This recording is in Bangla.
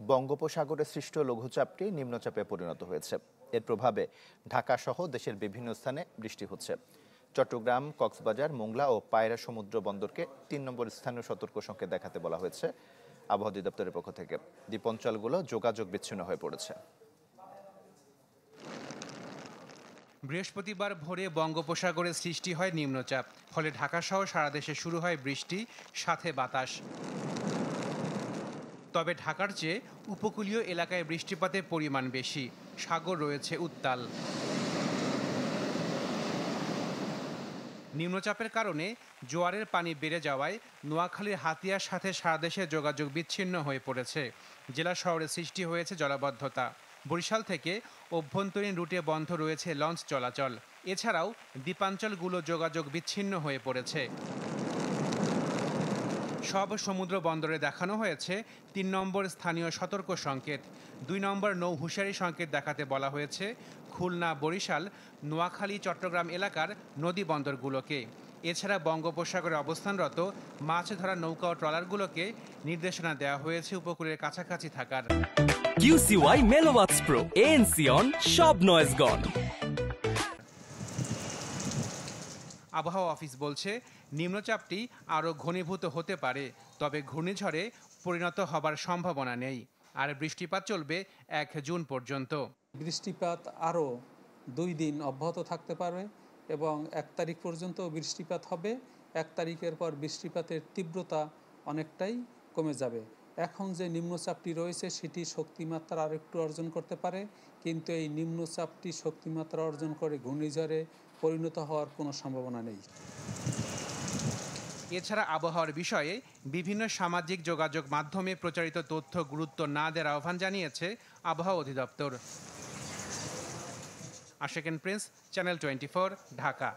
বঙ্গোপসাগরে সৃষ্ট লঘুচাপটি নিম্নচাপে পরিণত হয়েছে। এর প্রভাবে ঢাকা সহ দেশের বিভিন্ন স্থানে বৃষ্টি হচ্ছে। চট্টগ্রাম, কক্সবাজার, মোংলা ও পায়রা সমুদ্র বন্দরকে ৩ নম্বর স্থানীয় সতর্ক সংকেত দেখাতে বলা হয়েছে আবহাওয়া অধিদপ্তরের পক্ষ থেকে। দ্বীপাঞ্চলগুলো যোগাযোগ বিচ্ছিন্ন হয়ে পড়েছে। বৃহস্পতিবার ভোরে বঙ্গোপসাগরে সৃষ্টি হয় নিম্নচাপ, ফলে ঢাকাসহ সারা দেশে শুরু হয় বৃষ্টি, সাথে বাতাস। তবে ঢাকার চেয়ে উপকূলীয় এলাকায় বৃষ্টিপাতের পরিমাণ বেশি, সাগর রয়েছে উত্তাল। নিম্নচাপের কারণে জোয়ারের পানি বেড়ে যাওয়ায় নোয়াখালীর হাতিয়ার সাথে সারা দেশে যোগাযোগ বিচ্ছিন্ন হয়ে পড়েছে। জেলা শহরে সৃষ্টি হয়েছে জলাবদ্ধতা। বরিশাল থেকে অভ্যন্তরীণ রুটে বন্ধ রয়েছে লঞ্চ চলাচল। এছাড়াও দ্বীপাঞ্চলগুলো যোগাযোগ বিচ্ছিন্ন হয়ে পড়েছে। সব সমুদ্র বন্দরে দেখানো হয়েছে ৩ নম্বর স্থানীয় সতর্ক সংকেত। ২ নম্বর নৌ হুঁশিয়ারি সংকেত দেখাতে বলা হয়েছে খুলনা, বরিশাল, নোয়াখালী, চট্টগ্রাম এলাকার নদী বন্দরগুলোকে। এছাড়া বঙ্গোপসাগরে অবস্থানরত মাছ ধরা নৌকা ও ট্রলারগুলোকে নির্দেশনা দেওয়া হয়েছে উপকূলের কাছাকাছি থাকার। QCY Melomax Pro ANC on সব নয়েজ গন। আবহাওয়া অফিস বলছে নিম্নচাপটি আরও ঘনীভূত হতে পারে, তবে ঘূর্ণিঝড়ে পরিণত হবার সম্ভাবনা নেই। আর বৃষ্টিপাত চলবে ১ জুন পর্যন্ত। বৃষ্টিপাত আরও 2 দিন অব্যাহত থাকতে পারে এবং 1 তারিখ পর্যন্ত বৃষ্টিপাত হবে। 1 তারিখের পর বৃষ্টিপাতের তীব্রতা অনেকটাই কমে যাবে। এখন যে নিম্নচাপটি রয়েছে সেটি শক্তিমাত্রা আর একটু অর্জন করতে পারে, কিন্তু এই নিম্নচাপটি শক্তিমাত্রা অর্জন করে ঘূর্ণিঝড়ে পরিণত হওয়ার কোনো সম্ভাবনা নেই। এছাড়া আবহাওয়ার বিষয়ে বিভিন্ন সামাজিক যোগাযোগ মাধ্যমে প্রচারিত তথ্য গুরুত্ব না দেওয়ার আহ্বান জানিয়েছে আবহাওয়া অধিদপ্তর। আশিক প্রিন্স, চ্যানেল 24, ঢাকা।